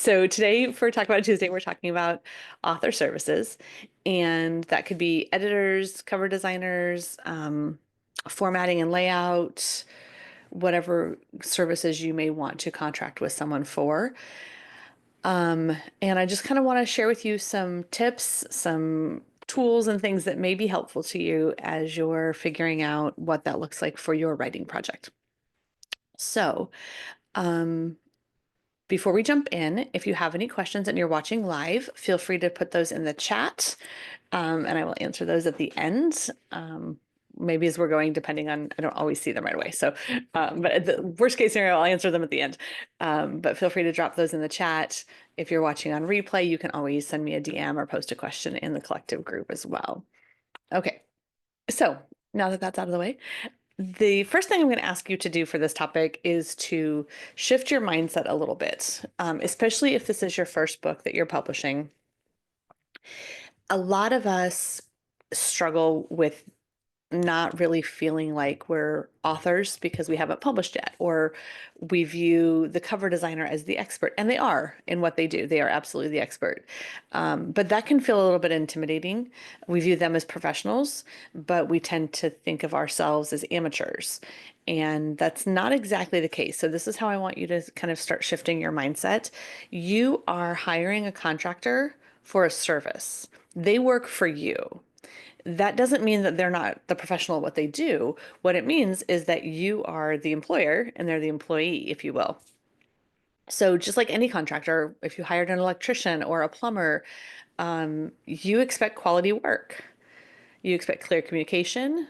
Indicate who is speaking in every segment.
Speaker 1: So today for Talk About It Tuesday, we're talking about author services, and that could be editors, cover designers, formatting and layout, whatever services you may want to contract with someone for. And I just kind of want to share with you some tips, some tools and things that may be helpful to you as you're figuring out what that looks like for your writing project. So, um, before we jump in, if you have any questions and you're watching live, feel free to put those in the chat, and I will answer those at the end. Maybe as we're going, depending on, I don't always see them right away. So, but the worst case scenario, I'll answer them at the end. But feel free to drop those in the chat. If you're watching on replay, you can always send me a DM or post a question in the collective group as well. Okay, so now that that's out of the way, the first thing I'm going to ask you to do for this topic is to shift your mindset a little bit, especially if this is your first book that you're publishing. A lot of us struggle with not really feeling like we're authors because we haven't published yet, or we view the cover designer as the expert, and they are in what they do. They are absolutely the expert. But that can feel a little bit intimidating. We view them as professionals, but we tend to think of ourselves as amateurs. And that's not exactly the case. So this is how I want you to kind of start shifting your mindset. You are hiring a contractor for a service. They work for you. That doesn't mean that they're not the professional at what they do. What it means is that you are the employer and they're the employee, if you will. So just like any contractor, if you hired an electrician or a plumber, you expect quality work. You expect clear communication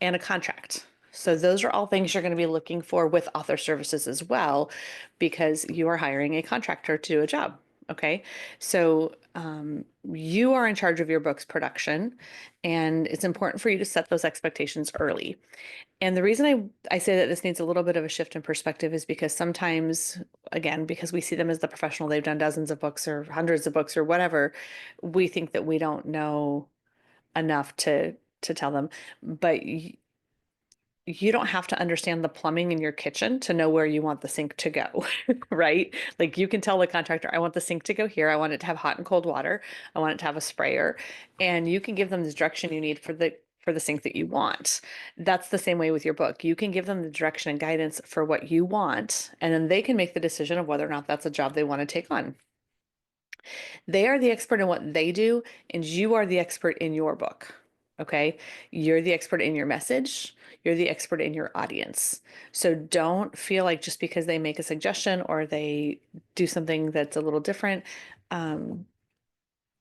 Speaker 1: and a contract. So those are all things you're going to be looking for with author services as well, because you are hiring a contractor to do a job. Okay. So you are in charge of your book's production, and it's important for you to set those expectations early. And the reason I say that this needs a little bit of a shift in perspective is because sometimes, again, because we see them as the professional, they've done dozens of books or hundreds of books or whatever, we think that we don't know enough to tell them. But you don't have to understand the plumbing in your kitchen to know where you want the sink to go, right? Like you can tell the contractor, I want the sink to go here. I want it to have hot and cold water. I want it to have a sprayer, and you can give them the direction you need for the sink that you want. That's the same way with your book. You can give them the direction and guidance for what you want, and then they can make the decision of whether or not that's a job they want to take on. They are the expert in what they do, and you are the expert in your book. Okay. You're the expert in your message. You're the expert in your audience. So don't feel like just because they make a suggestion or they do something that's a little different, um,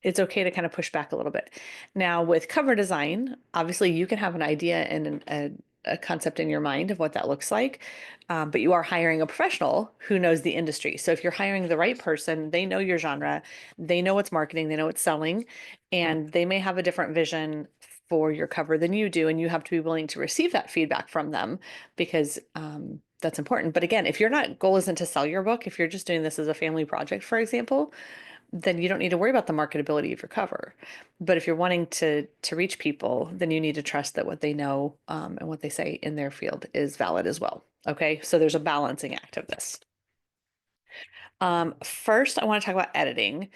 Speaker 1: it's okay to kind of push back a little bit. Now, with cover design, obviously you can have an idea and a concept in your mind of what that looks like, but you are hiring a professional who knows the industry. So if you're hiring the right person, they know your genre, they know what's marketing, they know what's selling, and they may have a different vision for your cover than you do, and you have to be willing to receive that feedback from them because that's important. But again, if your not goal isn't to sell your book, if you're just doing this as a family project, for example, then you don't need to worry about the marketability of your cover. But if you're wanting to reach people, then you need to trust that what they know and what they say in their field is valid as well. Okay, so there's a balancing act of this. First, I want to talk about editing,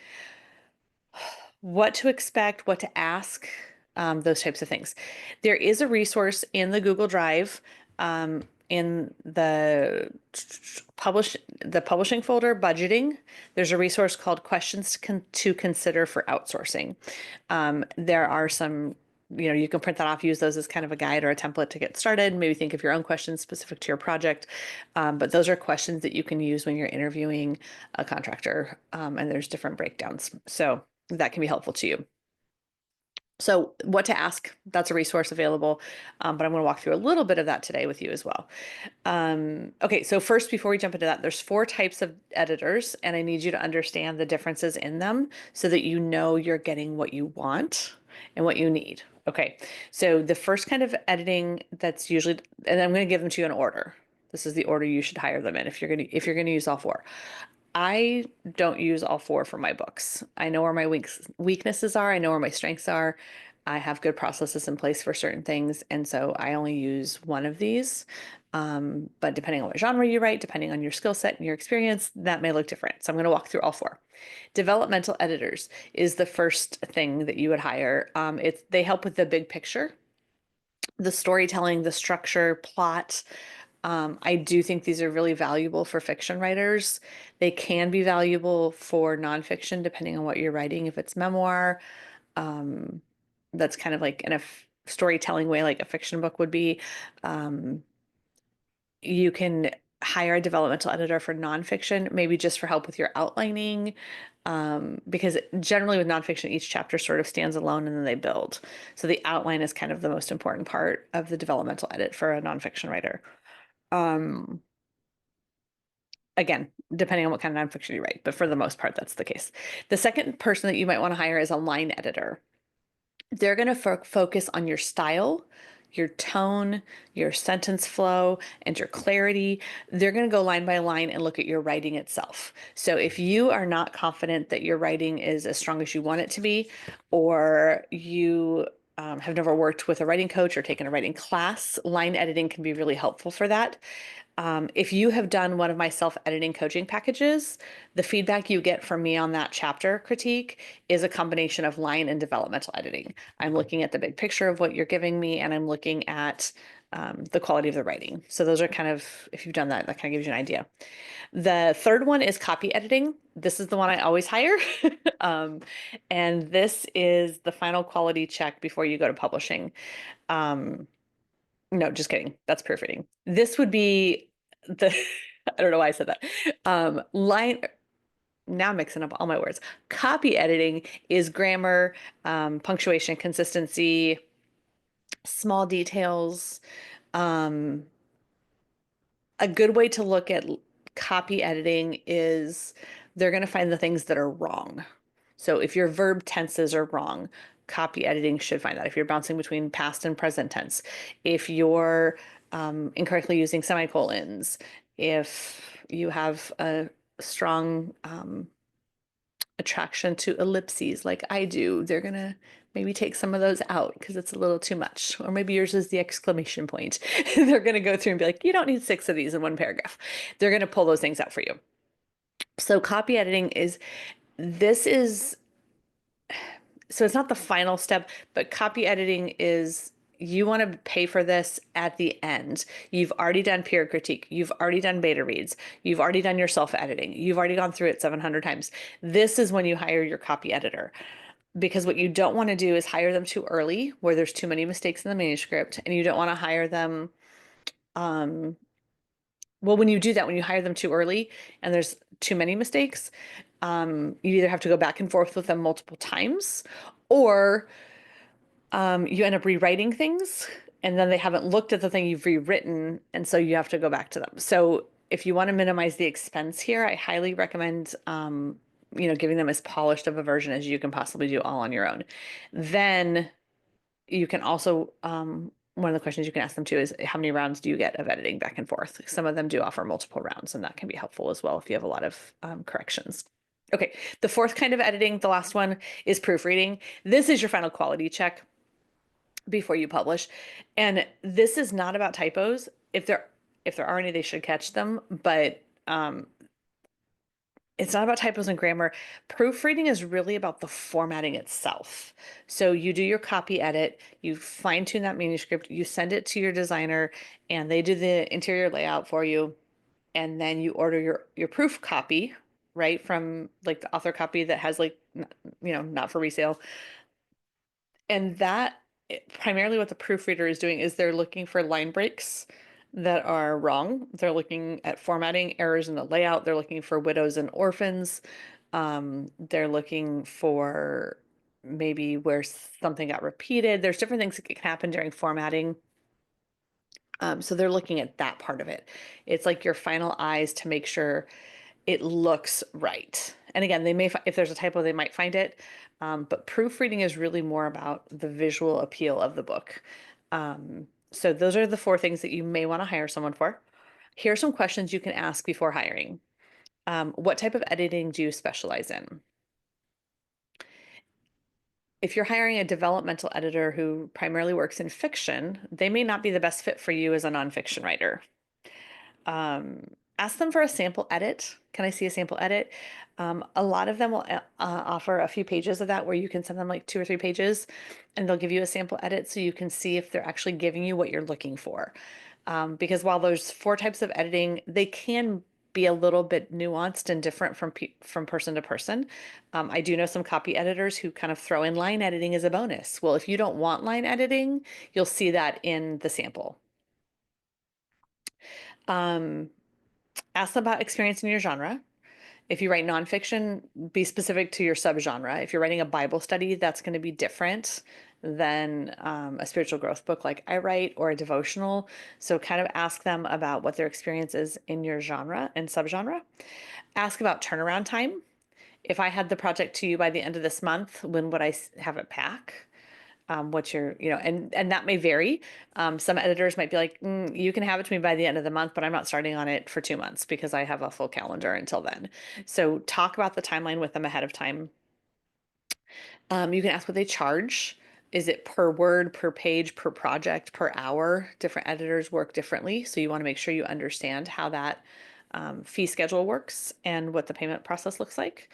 Speaker 1: what to expect, what to ask, those types of things. There is a resource in the Google Drive, in the publishing folder, budgeting. There's a resource called Questions to Consider for Outsourcing. There are some, you can print that off, use those as kind of a guide or a template to get started. Maybe think of your own questions specific to your project. But those are questions that you can use when you're interviewing a contractor, and there's different breakdowns. So that can be helpful to you. So what to ask, that's a resource available, but I'm going to walk through a little bit of that today with you as well. Okay, so first, before we jump into that, there's 4 types of editors, and I need you to understand the differences in them so that you know you're getting what you want and what you need. Okay, so the first kind of editing that's usually, and I'm going to give them to you in order. This is the order you should hire them in if you're going to use all 4. I don't use all 4 for my books. I know where my weaknesses are. I know where my strengths are. I have good processes in place for certain things, and so I only use one of these. But depending on what genre you write, depending on your skill set and your experience, that may look different. So I'm going to walk through all four. Developmental editors is the first thing that you would hire. They help with the big picture, the storytelling, the structure, plot. I do think these are really valuable for fiction writers. They can be valuable for nonfiction, depending on what you're writing. If it's memoir, um, that's kind of like in a storytelling way, like a fiction book would be. Um, you can hire a developmental editor for nonfiction, maybe just for help with your outlining. Because generally with nonfiction, each chapter sort of stands alone and then they build. So the outline is kind of the most important part of the developmental edit for a nonfiction writer. Um, Again, depending on what kind of nonfiction you write, but for the most part, that's the case. The second person that you might want to hire is a line editor. They're going to focus on your style, your tone, your sentence flow, and your clarity. They're going to go line by line and look at your writing itself. So if you are not confident that your writing is as strong as you want it to be, or you have never worked with a writing coach or taken a writing class, line editing can be really helpful for that. If you have done one of my self-editing coaching packages, the feedback you get from me on that chapter critique is a combination of line and developmental editing. I'm looking at the big picture of what you're giving me, and I'm looking at the quality of the writing. So those are kind of, if you've done that, that kind of gives you an idea. The third one is copy editing. This is the one I always hire. And this is the final quality check before you go to publishing. Um, no, just kidding. That's proofreading. This would be the, I don't know why I said that. Line, now I'm mixing up all my words. Copy editing is grammar, punctuation, consistency, small details. Um, a good way to look at copy editing is they're going to find the things that are wrong. So if your verb tenses are wrong, copy editing should find that. If you're bouncing between past and present tense, if you're incorrectly using semicolons, if you have a strong attraction to ellipses like I do, they're going to maybe take some of those out because it's a little too much. Or maybe yours is the exclamation point. They're going to go through and be like, you don't need 6 of these in one paragraph. They're going to pull those things out for you. So copy editing is, this is, so it's not the final step, but copy editing is, you want to pay for this at the end. You've already done peer critique. You've already done beta reads. You've already done your self-editing. You've already gone through it 700 times. This is when you hire your copy editor. Because what you don't want to do is hire them too early where there's too many mistakes in the manuscript, and you don't want to hire them well, when you do that, when you hire them too early and there's too many mistakes, you either have to go back and forth with them multiple times, or you end up rewriting things and then they haven't looked at the thing you've rewritten, and so you have to go back to them. So if you want to minimize the expense here, I highly recommend giving them as polished of a version as you can possibly do all on your own. Then you can also one of the questions you can ask them too is, how many rounds do you get of editing back and forth? Some of them do offer multiple rounds, and that can be helpful as well if you have a lot of corrections. Okay, the fourth kind of editing, the last one, is proofreading. This is your final quality check before you publish. And this is not about typos. If there are any, they should catch them, but it's not about typos and grammar. Proofreading is really about the formatting itself. So you do your copy edit, you fine tune that manuscript, you send it to your designer, and they do the interior layout for you. And then you order your proof copy, right? From like the author copy that has like, not for resale. And that primarily what the proofreader is doing is they're looking for line breaks that are wrong. They're looking at formatting errors in the layout. They're looking for widows and orphans. They're looking for maybe where something got repeated. There's different things that can happen during formatting. So they're looking at that part of it. It's like your final eyes to make sure it looks right. And again, they may, if there's a typo, they might find it. But proofreading is really more about the visual appeal of the book. So those are the 4 things that you may want to hire someone for. Here are some questions you can ask before hiring. What type of editing do you specialize in? if you're hiring a developmental editor who primarily works in fiction, they may not be the best fit for you as a nonfiction writer. Ask them for a sample edit. Can I see a sample edit? A lot of them will offer a few pages of that where you can send them like 2 or 3 pages and they'll give you a sample edit so you can see if they're actually giving you what you're looking for. Because while there's 4 types of editing, they can be a little bit nuanced and different from person to person. I do know some copy editors who kind of throw in line editing as a bonus. Well, if you don't want line editing, you'll see that in the sample. Um, Ask them about experience in your genre. If you write nonfiction, be specific to your subgenre. If you're writing a Bible study, that's going to be different than a spiritual growth book like I write or a devotional. So kind of ask them about what their experience is in your genre and subgenre. Ask about turnaround time. If I had the project to you by the end of this month, when would I have it back? What's your, and that may vary. Some editors might be like, you can have it to me by the end of the month, but I'm not starting on it for 2 months because I have a full calendar until then. So talk about the timeline with them ahead of time. You can ask what they charge. Is it per word, per page, per project, per hour? Different editors work differently. So you want to make sure you understand how that fee schedule works and what the payment process looks like.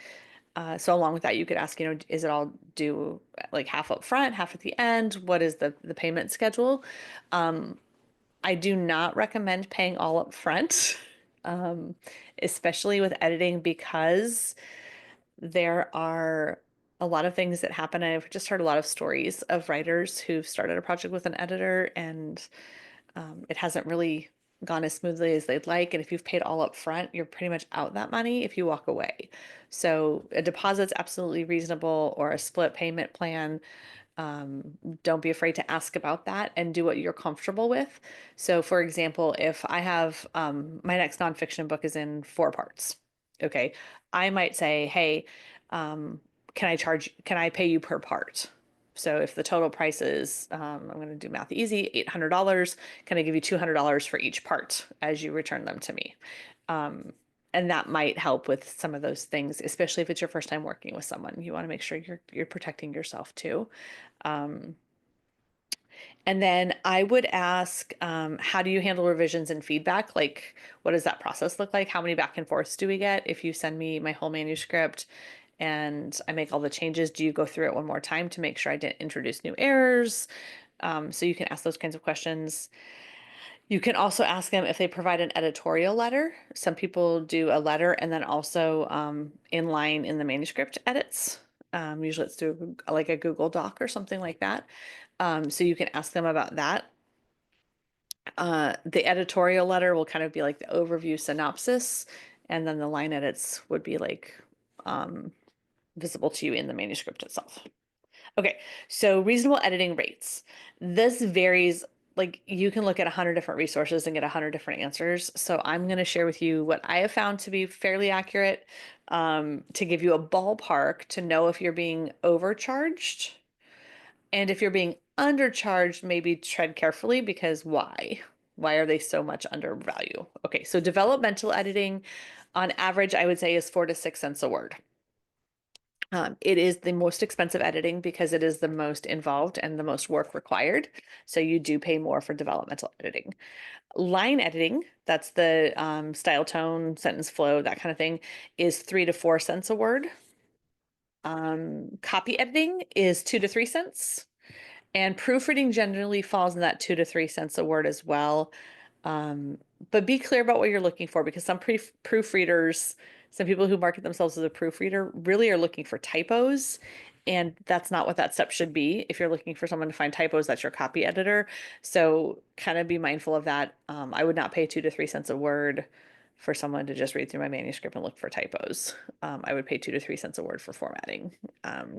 Speaker 1: So along with that, you could ask, is it all due like half up front, half at the end? What is the payment schedule? I do not recommend paying all up front, um, especially with editing because there are a lot of things that happen. I've just heard a lot of stories of writers who've started a project with an editor and it hasn't really gone as smoothly as they'd like. And if you've paid all up front, you're pretty much out that money if you walk away. So a deposit's absolutely reasonable or a split payment plan. Don't be afraid to ask about that and do what you're comfortable with. So for example, if I have my next nonfiction book is in 4 parts, okay, I might say, hey, um, can I pay you per part? So if the total price is, I'm going to do math easy, $800, can I give you $200 for each part as you return them to me? Um, and that might help with some of those things, especially if it's your first time working with someone. You want to make sure you're protecting yourself too. Um, and then I would ask, how do you handle revisions and feedback? Like, what does that process look like? How many back and forths do we get? If you send me my whole manuscript and I make all the changes, do you go through it one more time to make sure I didn't introduce new errors? So you can ask those kinds of questions. You can also ask them if they provide an editorial letter. Some people do a letter and then also in line in the manuscript edits. Usually it's through like a Google Doc or something like that. So you can ask them about that. The editorial letter will kind of be like the overview synopsis, and then the line edits would be like visible to you in the manuscript itself. Okay, so reasonable editing rates. This varies, like you can look at 100 different resources and get 100 different answers. So I'm going to share with you what I have found to be fairly accurate, to give you a ballpark to know if you're being overcharged. And if you're being undercharged, maybe tread carefully because why? Why are they so much under value? Okay, so developmental editing on average, I would say is 4 to 6 cents a word. It is the most expensive editing because it is the most involved and the most work required. So you do pay more for developmental editing. Line editing, that's the style, tone, sentence flow, that kind of thing, is 3 to 4 cents a word. Copy editing is 2 to 3 cents. And proofreading generally falls in that 2 to 3 cents a word as well. But be clear about what you're looking for because some proofreaders, some people who market themselves as a proofreader really are looking for typos. And that's not what that step should be. If you're looking for someone to find typos, that's your copy editor. So kind of be mindful of that. I would not pay 2 to 3 cents a word for someone to just read through my manuscript and look for typos. I would pay 2 to 3 cents a word for formatting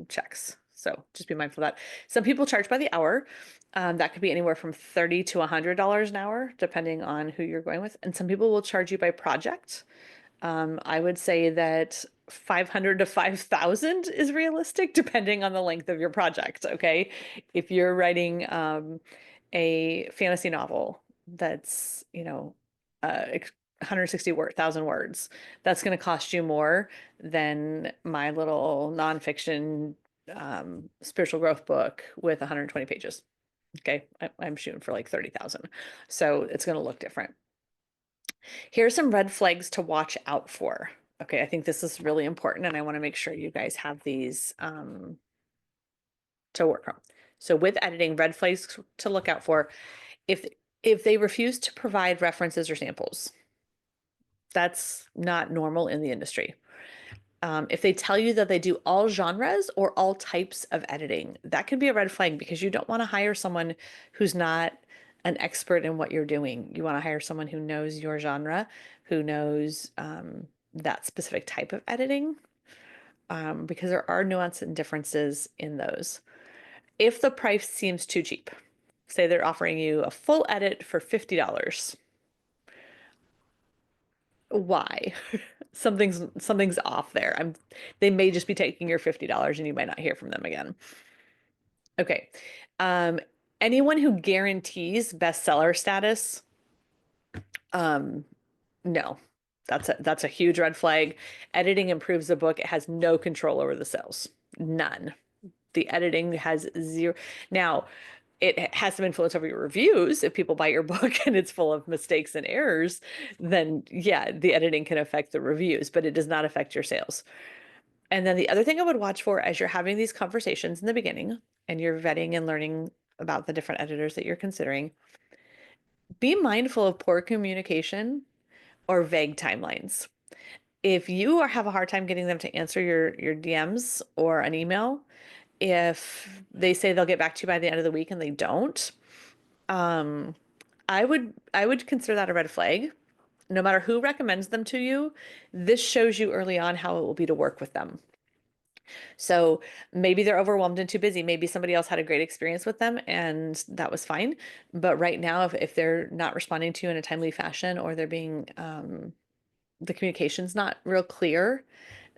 Speaker 1: checks. So just be mindful of that. Some people charge by the hour. That could be anywhere from $30 to $100 an hour, depending on who you're going with. And some people will charge you by project. I would say that 500 to 5,000 is realistic, depending on the length of your project. Okay. If you're writing a fantasy novel that's, 160,000 words, that's going to cost you more than my little nonfiction spiritual growth book with 120 pages. Okay, I'm shooting for like 30,000. So it's going to look different. Here are some red flags to watch out for. Okay, I think this is really important, and I want to make sure you guys have these to work from. So with editing, red flags to look out for. If if they refuse to provide references or samples, that's not normal in the industry. If they tell you that they do all genres or all types of editing, that can be a red flag because you don't want to hire someone who's not an expert in what you're doing. You want to hire someone who knows your genre, who knows that specific type of editing, because there are nuances and differences in those. If the price seems too cheap, say they're offering you a full edit for $50. Why? Something's off there. They may just be taking your $50 and you might not hear from them again. Okay. Um, Anyone who guarantees bestseller status, no. That's a huge red flag. Editing improves the book. It has no control over the sales. None. The editing has zero. Now, it has some influence over your reviews. If people buy your book and it's full of mistakes and errors, then yeah, the editing can affect the reviews, but it does not affect your sales. And then the other thing I would watch for as you're having these conversations in the beginning and you're vetting and learning about the different editors that you're considering, be mindful of poor communication or vague timelines. If you have a hard time getting them to answer your DMs or an email, if they say they'll get back to you by the end of the week and they don't, I would consider that a red flag. No matter who recommends them to you, this shows you early on how it will be to work with them. So maybe they're overwhelmed and too busy. Maybe somebody else had a great experience with them and that was fine. But right now, if they're not responding to you in a timely fashion or they're being, the communication's not real clear,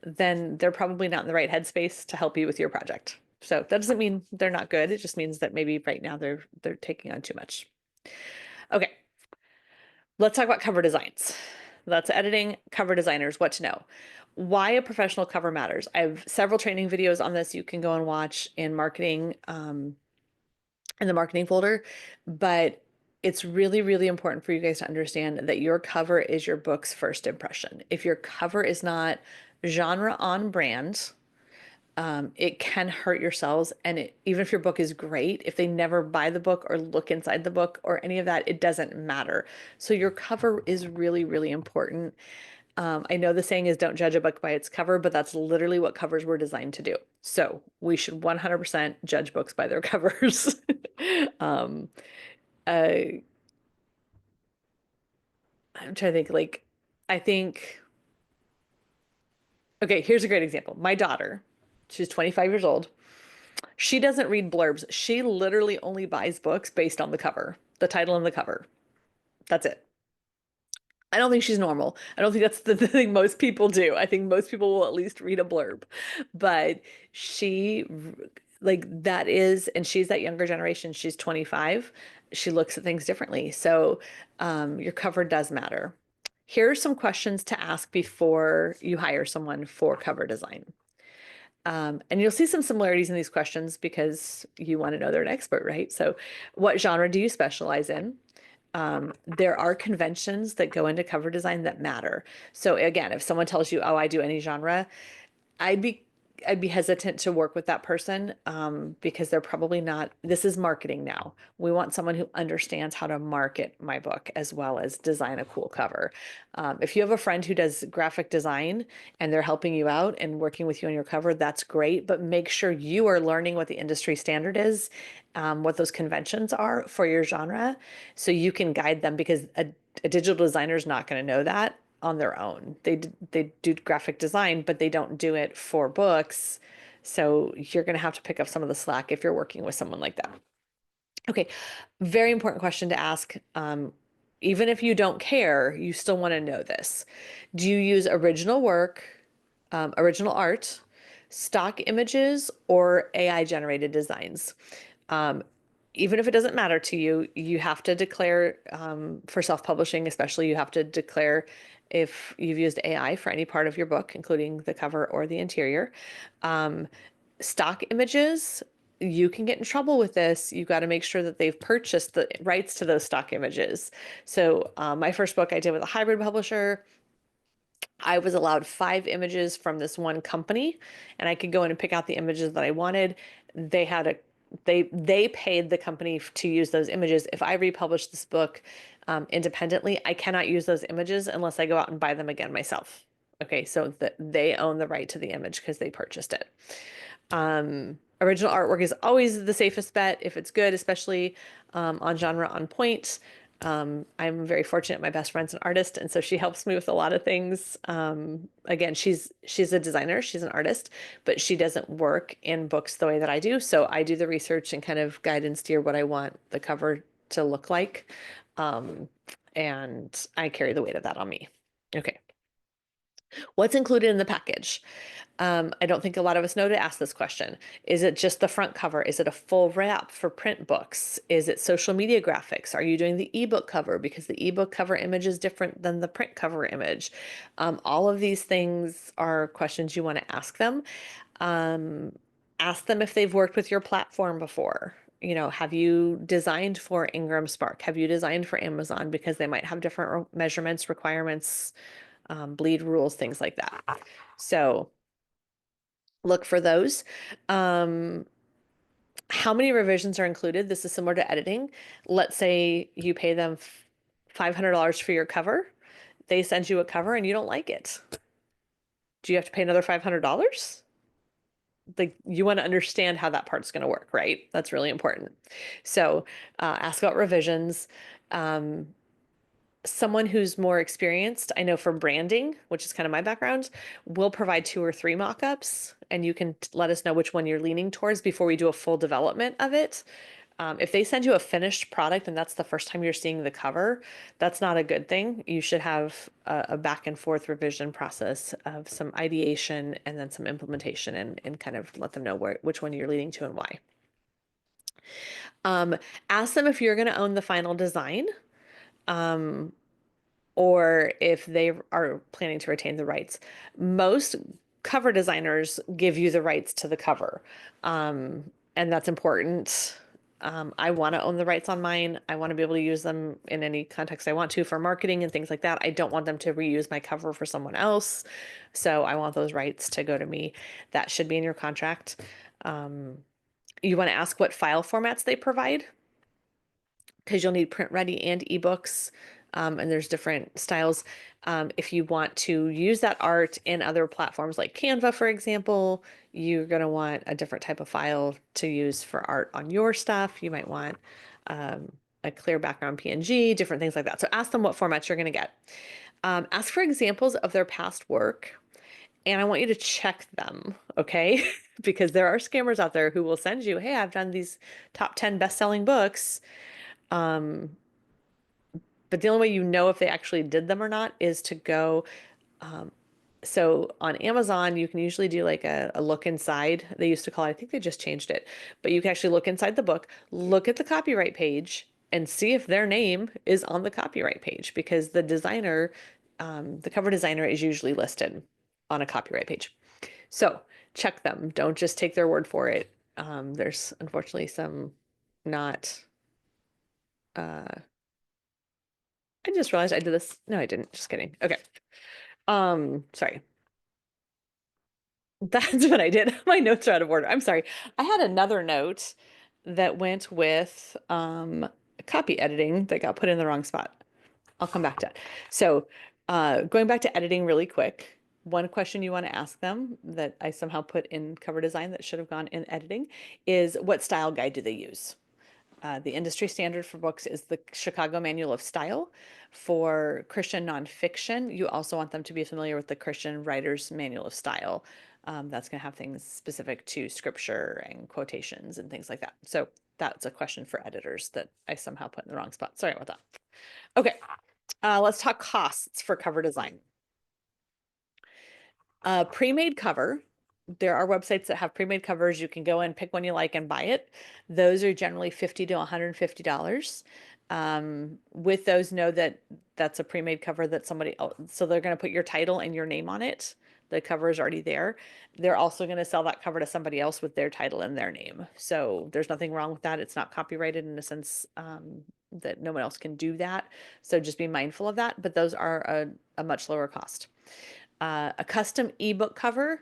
Speaker 1: then they're probably not in the right headspace to help you with your project. So that doesn't mean they're not good. It just means that maybe right now they're taking on too much. Okay, let's talk about cover designs. That's editing, cover designers, what to know. Why a professional cover matters. I have several training videos on this you can go and watch in marketing, in the marketing folder, but it's really, really important for you guys to understand that your cover is your book's first impression. If your cover is not genre on brand, it can hurt your sales. And even if your book is great, if they never buy the book or look inside the book or any of that, it doesn't matter. So your cover is really, really important. I know the saying is don't judge a book by its cover, but that's literally what covers were designed to do. So we should 100% judge books by their covers. um, uh, I'm trying to think, I think, okay, here's a great example. My daughter, she's 25 years old. She doesn't read blurbs. She literally only buys books based on the cover, the title and the cover. That's it. I don't think she's normal. I don't think that's the thing most people do. I think most people will at least read a blurb. But she, like, that is, and she's that younger generation. She's 25. She looks at things differently. So your cover does matter. Here are some questions to ask before you hire someone for cover design. And you'll see some similarities in these questions because you want to know they're an expert, right? So what genre do you specialize in? There are conventions that go into cover design that matter. So again, if someone tells you, oh, I do any genre, I'd be I'd be hesitant to work with that person, because they're probably not. This is marketing now. We want someone who understands how to market my book as well as design a cool cover. If you have a friend who does graphic design and they're helping you out and working with you on your cover, that's great. But make sure you are learning what the industry standard is, what those conventions are for your genre, so you can guide them because a digital designer is not going to know that on their own. They do graphic design, but they don't do it for books. So you're going to have to pick up some of the slack if you're working with someone like that. Okay, very important question to ask. Even if you don't care, you still want to know this. Do you use original work, original art, stock images, or AI generated designs? Um, Even if it doesn't matter to you, you have to declare, for self-publishing, especially, you have to declare if you've used AI for any part of your book, including the cover or the interior. Stock images, you can get in trouble with this. You got to make sure that they've purchased the rights to those stock images. So my first book I did with a hybrid publisher, I was allowed 5 images from this one company, and I could go in and pick out the images that I wanted. They had a they paid the company to use those images. If I republish this book independently, I cannot use those images unless I go out and buy them again myself. Okay, so they own the right to the image because they purchased it. Original artwork is always the safest bet if it's good, especially on genre on point. I'm very fortunate. My best friend's an artist, and so she helps me with a lot of things. Again, she's a designer, she's an artist, but she doesn't work in books the way that I do. So I do the research and kind of guide and steer what I want the cover to look like. Um, and I carry the weight of that on me. Okay. What's included in the package? I don't think a lot of us know to ask this question. Is it just the front cover? Is it a full wrap for print books? Is it social media graphics? Are you doing the ebook cover? Because the ebook cover image is different than the print cover image. All of these things are questions you want to ask them. Um, Ask them if they've worked with your platform before. You know, have you designed for Ingram Spark? Have you designed for Amazon? Because they might have different measurements, requirements, bleed rules, things like that. So look for those. How many revisions are included? This is similar to editing. Let's say you pay them $500 for your cover. They send you a cover and you don't like it. Do you have to pay another $500? Like, you want to understand how that part's going to work, right? That's really important. So ask about revisions. Someone who's more experienced, I know from branding, which is kind of my background, will provide 2 or 3 mock-ups, and you can let us know which one you're leaning towards before we do a full development of it. If they send you a finished product and that's the first time you're seeing the cover, that's not a good thing. You should have a back and forth revision process of some ideation and then some implementation, and kind of let them know which one you're leaning to and why. Ask them if you're going to own the final design. Or if they are planning to retain the rights. Most cover designers give you the rights to the cover, and that's important. I want to own the rights on mine. I want to be able to use them in any context I want to for marketing and things like that. I don't want them to reuse my cover for someone else. So I want those rights to go to me. That should be in your contract. You want to ask what file formats they provide, because you'll need print ready and ebooks. And there's different styles. If you want to use that art in other platforms like Canva, for example, you're going to want a different type of file to use for art on your stuff. You might want a clear background PNG, different things like that. So ask them what formats you're going to get. Ask for examples of their past work, and I want you to check them, okay? Because there are scammers out there who will send you, hey, I've done these top 10 best-selling books. But the only way you know if they actually did them or not is to go. So on Amazon, you can usually do like a look inside. They used to call it, I think they just changed it, but you can actually look inside the book, look at the copyright page, and see if their name is on the copyright page, because the designer, the cover designer is usually listed on a copyright page. So check them. Don't just take their word for it. There's unfortunately some not. I just realized I did this. No, I didn't. Just kidding. Okay. Sorry. That's what I did. My notes are out of order. I'm sorry. I had another note that went with copy editing that got put in the wrong spot. I'll come back to it. So going back to editing really quick, one question you want to ask them that I somehow put in cover design that should have gone in editing is, what style guide do they use? The industry standard for books is the Chicago Manual of Style. For Christian nonfiction, you also want them to be familiar with the Christian Writer's Manual of Style. That's going to have things specific to scripture and quotations and things like that. So that's a question for editors that I somehow put in the wrong spot. Sorry about that. Okay, let's talk costs for cover design. Pre-made cover. There are websites that have pre-made covers. You can go and pick one you like and buy it. Those are generally $50 to $150. With those, know that that's a pre-made cover that somebody else, so they're going to put your title and your name on it. the cover is already there. They're also going to sell that cover to somebody else with their title and their name. So there's nothing wrong with that. It's not copyrighted in a sense that no one else can do that. So just be mindful of that. But those are a much lower cost. A custom ebook cover.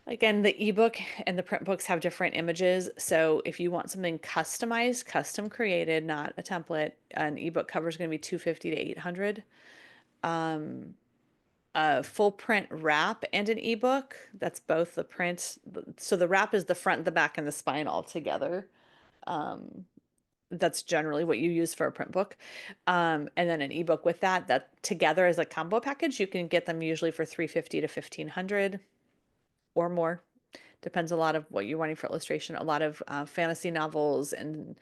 Speaker 1: Again, the ebook and the print books have different images. So if you want something customized, custom created, not a template, an ebook cover is going to be 250 to 800. A full print wrap and an ebook, that's both the print. So the wrap is the front, the back, and the spine all together. That's generally what you use for a print book. And then an ebook with that together as a combo package, you can get them usually for 350 to 1500 or more. Depends a lot of what you're wanting for illustration. A lot of fantasy novels and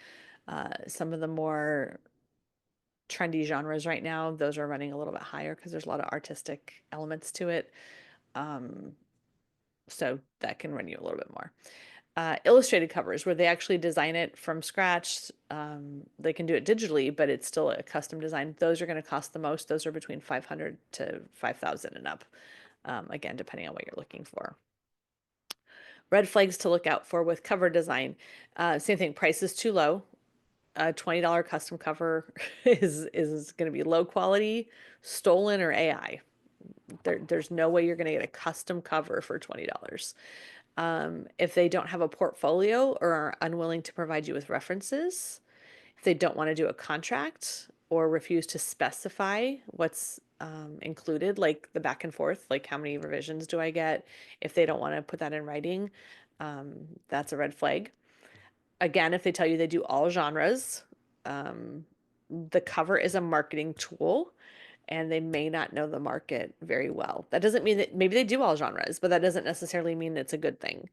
Speaker 1: some of the more trendy genres right now, those are running a little bit higher because there's a lot of artistic elements to it. So that can run you a little bit more. Illustrated covers where they actually design it from scratch. They can do it digitally, but it's still a custom design. Those are going to cost the most. Those are between 500 to 5,000 and up. Again, depending on what you're looking for. Red flags to look out for with cover design. Same thing, price is too low. A $20 custom cover is going to be low quality, stolen, or AI. There's no way you're going to get a custom cover for $20. If they don't have a portfolio or are unwilling to provide you with references, if they don't want to do a contract or refuse to specify what's included, like the back and forth, like how many revisions do I get, if they don't want to put that in writing, that's a red flag. Again, if they tell you they do all genres, the cover is a marketing tool and they may not know the market very well. That doesn't mean that maybe they do all genres, but that doesn't necessarily mean it's a good thing.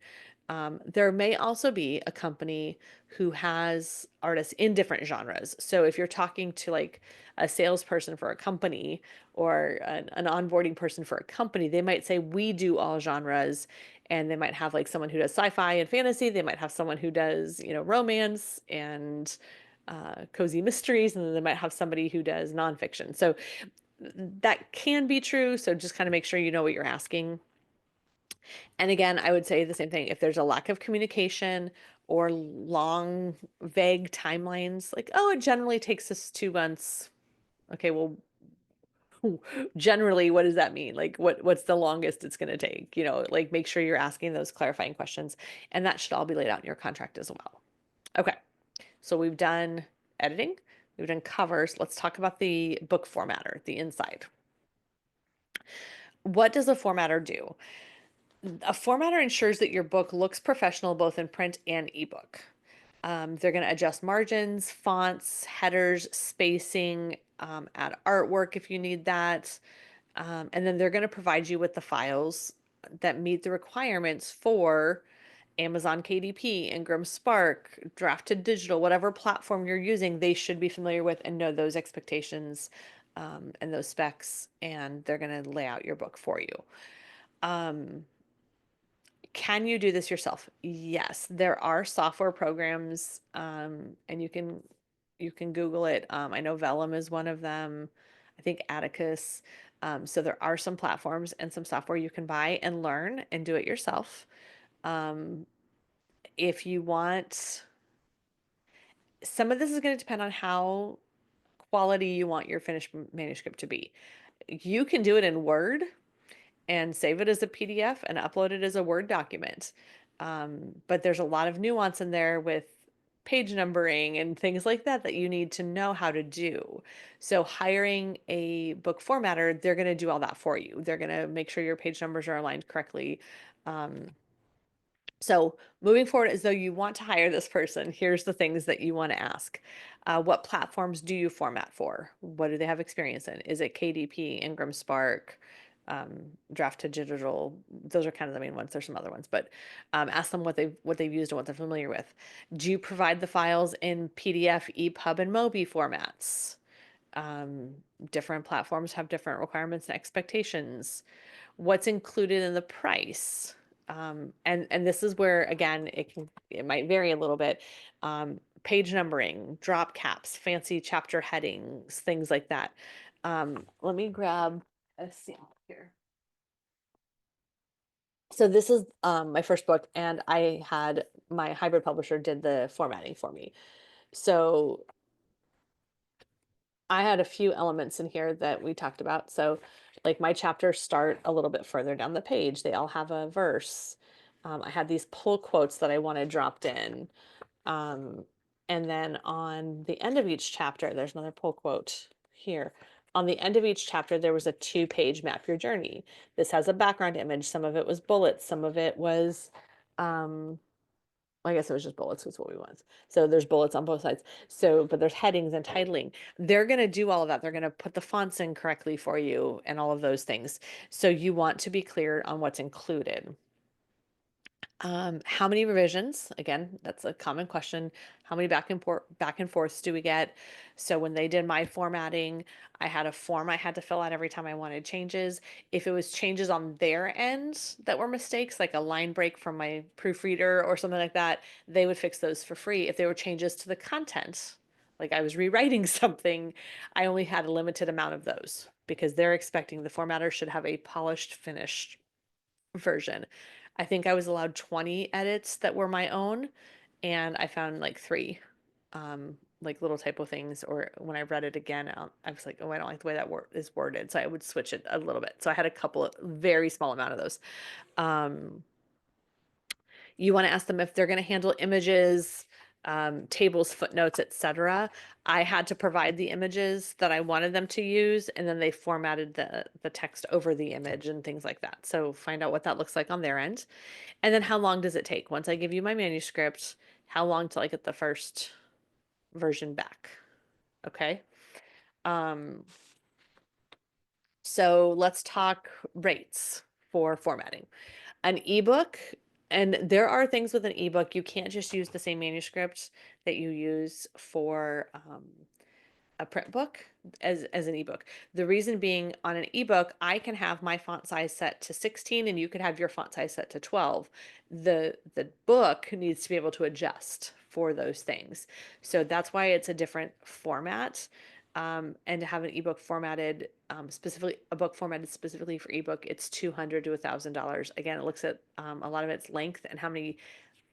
Speaker 1: There may also be a company who has artists in different genres. So if you're talking to like a salesperson for a company or an onboarding person for a company, they might say, we do all genres. And they might have like someone who does sci-fi and fantasy. They might have someone who does, romance and cozy mysteries. And then they might have somebody who does nonfiction. So that can be true. So just kind of make sure you know what you're asking. And again, I would say the same thing. If there's a lack of communication or long, vague timelines, like, oh, it generally takes us 2 months. Okay, well, generally, what does that mean? Like, what's the longest it's going to take? Like make sure you're asking those clarifying questions, and that should all be laid out in your contract as well. Okay, so we've done editing, we've done covers. Let's talk about the book formatter, the inside. What does a formatter do? A formatter ensures that your book looks professional both in print and ebook. They're going to adjust margins, fonts, headers, spacing, add artwork if you need that. And then they're going to provide you with the files that meet the requirements for Amazon KDP, Ingram Spark, Drafted Digital, whatever platform you're using, they should be familiar with and know those expectations and those specs, and they're going to lay out your book for you. Can you do this yourself? Yes, there are software programs, and you can Google it. I know Vellum is one of them. I think Atticus. So there are some platforms and some software you can buy and learn and do it yourself. If you want, some of this is going to depend on how quality you want your finished manuscript to be. You can do it in Word and save it as a PDF and upload it as a Word document. But there's a lot of nuance in there with page numbering and things like that that you need to know how to do. So hiring a book formatter, they're going to do all that for you. They're going to make sure your page numbers are aligned correctly. So moving forward, as though you want to hire this person, here's the things that you want to ask. What platforms do you format for? What do they have experience in? Is it KDP, Ingram Spark, Drafted Digital? Those are kind of the main ones. There's some other ones, but ask them what they've used and what they're familiar with. Do you provide the files in PDF, EPUB, and MOBI formats? Different platforms have different requirements and expectations. What's included in the price? And this is where again it might vary a little bit. Page numbering, drop caps, fancy chapter headings, things like that. Let me grab a sample here. So this is my first book, and I had my hybrid publisher did the formatting for me. So I had a few elements in here that we talked about. So, like my chapters start a little bit further down the page. They all have a verse. I had these pull quotes that I wanted dropped in. Um, and then on the end of each chapter, there's another pull quote here. On the end of each chapter, there was a 2-page map your journey. This has a background image. Some of it was bullets. Some of it was um, I guess it was just bullets was what we want. So there's bullets on both sides. So, but there's headings and titling. They're going to do all of that. They're going to put the fonts in correctly for you and all of those things. So you want to be clear on what's included. How many revisions? Again, that's a common question. How many back and forths do we get? So when they did my formatting, I had a form I had to fill out every time I wanted changes. If it was changes on their end that were mistakes, like a line break from my proofreader or something like that, they would fix those for free. If there were changes to the content, like I was rewriting something, I only had a limited amount of those because they're expecting the formatter should have a polished, finished version. I think I was allowed 20 edits that were my own, and I found like 3, like little typo things. Or when I read it again, I was like, oh, I don't like the way that word is worded, so I would switch it a little bit. So I had a couple of very small amount of those. Um, you want to ask them if they're going to handle images, tables, footnotes, etc. I had to provide the images that I wanted them to use, and then they formatted the text over the image and things like that. So find out what that looks like on their end. And then how long does it take? Once I give you my manuscript, how long till I get the first version back? Okay. Um, so let's talk rates for formatting. An ebook, and there are things with an ebook, you can't just use the same manuscript that you use for a print book as an ebook. The reason being, on an ebook, I can have my font size set to 16 and you could have your font size set to 12. The book needs to be able to adjust for those things. So that's why it's a different format. And to have an ebook formatted specifically, a book formatted specifically for ebook, it's $200 to $1,000. Again, it looks at a lot of its length and how many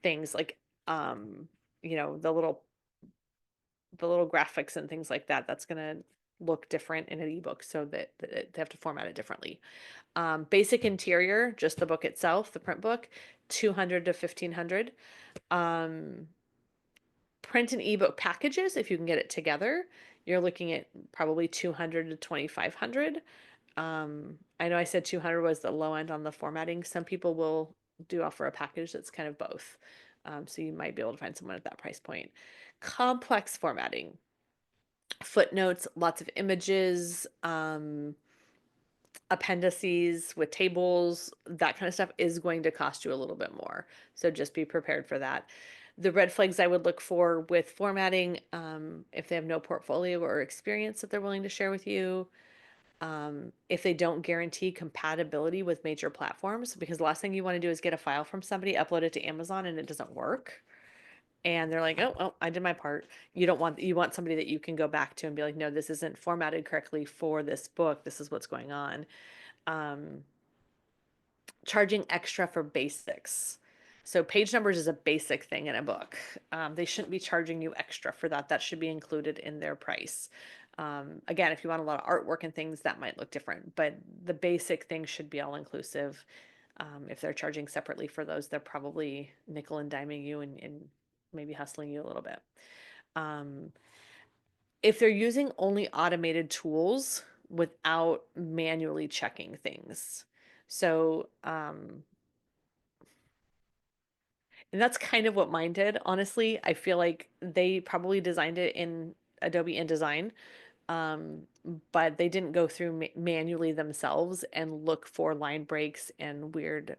Speaker 1: things like you know, the little graphics and things like that. That's going to look different in an ebook, so that they have to format it differently. Basic interior, just the book itself, the print book, 200 to 1,500. Print and ebook packages, if you can get it together, you're looking at probably 200 to 2,500. I know I said 200 was the low end on the formatting. Some people will do offer a package that's kind of both. So you might be able to find someone at that price point. Complex formatting, footnotes, lots of images, appendices with tables, that kind of stuff is going to cost you a little bit more. So just be prepared for that. The red flags I would look for with formatting, if they have no portfolio or experience that they're willing to share with you, if they don't guarantee compatibility with major platforms, because the last thing you want to do is get a file from somebody, upload it to Amazon, and it doesn't work. And they're like, oh, I did my part. You want somebody that you can go back to and be like, no, this isn't formatted correctly for this book. This is what's going on. Um, Charging extra for basics. So page numbers is a basic thing in a book. They shouldn't be charging you extra for that. That should be included in their price. Again, if you want a lot of artwork and things, that might look different, but the basic things should be all inclusive. If they're charging separately for those, they're probably nickel and diming you and maybe hustling you a little bit. If they're using only automated tools without manually checking things. So, and that's kind of what mine did, honestly. I feel like they probably designed it in Adobe InDesign, um, but they didn't go through manually themselves and look for line breaks and weird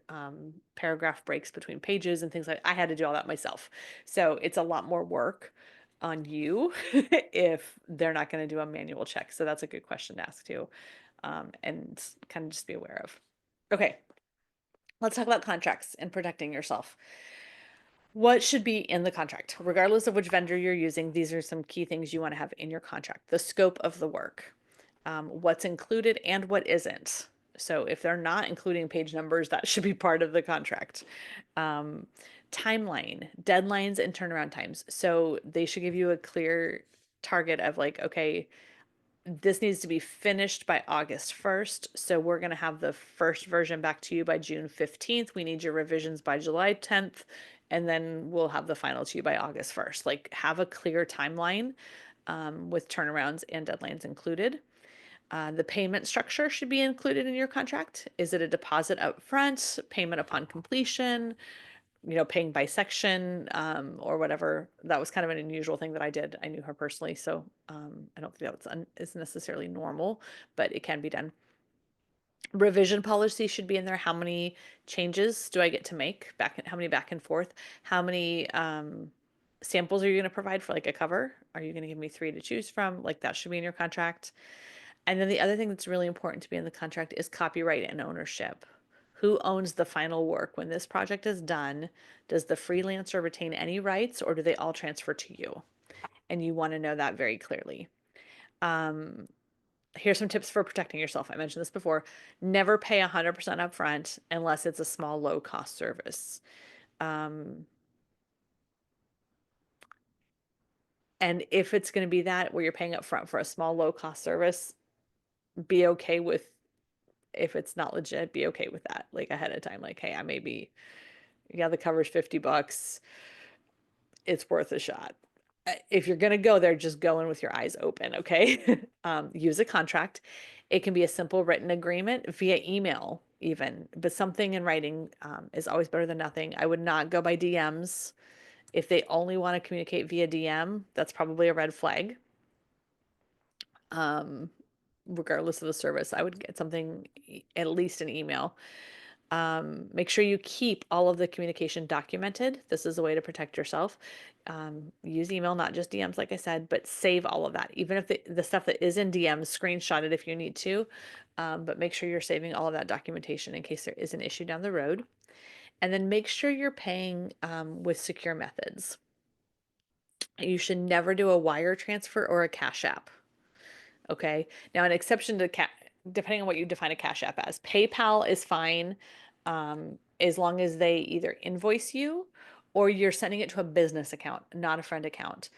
Speaker 1: paragraph breaks between pages and things like I had to do all that myself. So it's a lot more work on you if they're not going to do a manual check. So that's a good question to ask too, and kind of just be aware of. Okay, let's talk about contracts and protecting yourself. What should be in the contract? Regardless of which vendor you're using, these are some key things you want to have in your contract. The scope of the work, what's included and what isn't. So if they're not including page numbers, that should be part of the contract. Um, Timeline, deadlines, and turnaround times. So they should give you a clear target of like, okay, this needs to be finished by August 1st. So we're going to have the first version back to you by June 15th. We need your revisions by July 10th. And then we'll have the final to you by August 1st. Like, have a clear timeline with turnarounds and deadlines included. The payment structure should be included in your contract. Is it a deposit up front, payment upon completion, paying by section, or whatever? That was kind of an unusual thing that I did. I knew her personally, so I don't think that is necessarily normal, but it can be done. Revision policy should be in there. How many changes do I get to make? How many back and forth? How many samples are you going to provide for like a cover? Are you going to give me 3 to choose from? Like, that should be in your contract. And then the other thing that's really important to be in the contract is copyright and ownership. Who owns the final work? When this project is done, does the freelancer retain any rights, or do they all transfer to you? And you want to know that very clearly. Here's some tips for protecting yourself. I mentioned this before. Never pay 100% upfront unless it's a small, low-cost service. And if it's going to be that where you're paying upfront for a small, low-cost service, be okay with, if it's not legit, be okay with that, like ahead of time. Like, hey, I may be, yeah, the cover's $50. It's worth a shot. If you're going to go there, just go in with your eyes open, okay? Use a contract. It can be a simple written agreement via email, even, but something in writing is always better than nothing. I would not go by DMs. If they only want to communicate via DM, that's probably a red flag. Regardless of the service, I would get something, at least an email. Make sure you keep all of the communication documented. This is a way to protect yourself. Use email, not just DMs, like I said, but save all of that. Even if the stuff that is in DMs, screenshot it if you need to. But make sure you're saving all of that documentation in case there is an issue down the road. And then make sure you're paying with secure methods. You should never do a wire transfer or a Cash App. Okay. Now, an exception to depending on what you define a Cash App as, PayPal is fine as long as they either invoice you or you're sending it to a business account, not a friend account.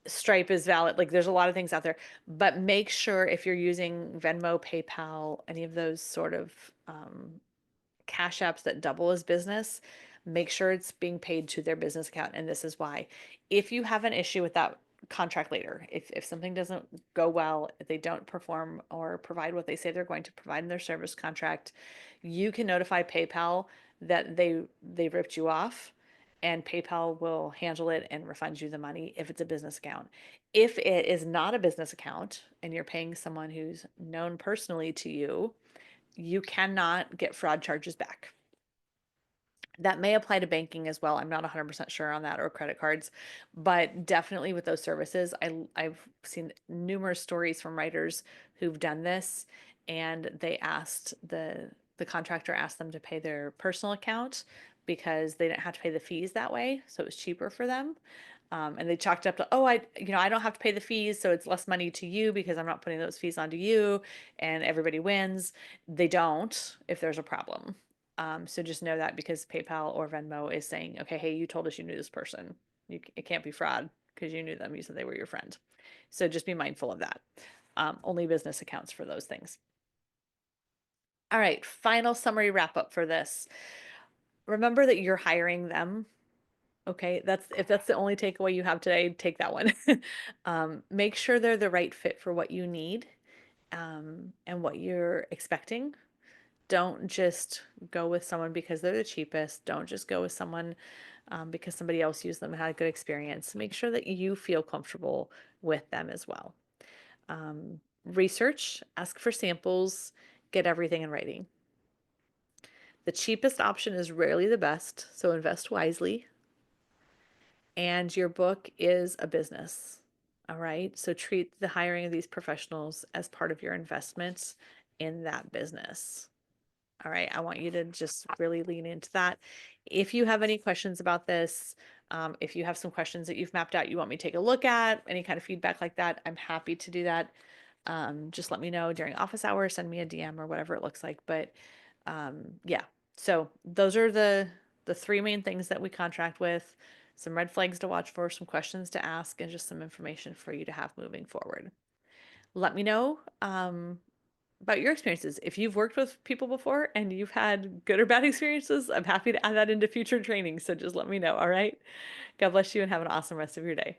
Speaker 1: Stripe is valid. Like, there's a lot of things out there, but make sure if you're using Venmo, PayPal, any of those sort of Cash Apps that double as business, make sure it's being paid to their business account. And this is why. If you have an issue with that contract later, if something doesn't go well, if they don't perform or provide what they say they're going to provide in their service contract, you can notify PayPal that they ripped you off, and PayPal will handle it and refund you the money if it's a business account. If it is not a business account and you're paying someone who's known personally to you, you cannot get fraud charges back. That may apply to banking as well. I'm not 100% sure on that, or credit cards, but definitely with those services, I've seen numerous stories from writers who've done this, and the contractor asked them to pay their personal account because they didn't have to pay the fees that way, so it was cheaper for them. And they chalked up to, oh, I don't have to pay the fees, so it's less money to you because I'm not putting those fees onto you, and everybody wins. They don't if there's a problem. So just know that, because PayPal or Venmo is saying, okay, hey, you told us you knew this person. It can't be fraud because you knew them. You said they were your friend. So just be mindful of that. Only business accounts for those things. All right, final summary wrap up for this. Remember that you're hiring them. Okay, if that's the only takeaway you have today, take that one. Make sure they're the right fit for what you need and what you're expecting. Don't just go with someone because they're the cheapest. Don't just go with someone because somebody else used them and had a good experience. Make sure that you feel comfortable with them as well. Research, ask for samples, get everything in writing. The cheapest option is rarely the best, so invest wisely. And your book is a business. All right. So treat the hiring of these professionals as part of your investments in that business. All right. I want you to just really lean into that. If you have any questions about this, if you have some questions that you've mapped out, you want me to take a look at, any kind of feedback like that, I'm happy to do that. Just let me know during office hours, send me a DM or whatever it looks like. But yeah, so those are the three main things that we contract with. Some red flags to watch for, some questions to ask, and just some information for you to have moving forward. Let me know about your experiences. If you've worked with people before and you've had good or bad experiences, I'm happy to add that into future training. So just let me know. All right. God bless you and have an awesome rest of your day.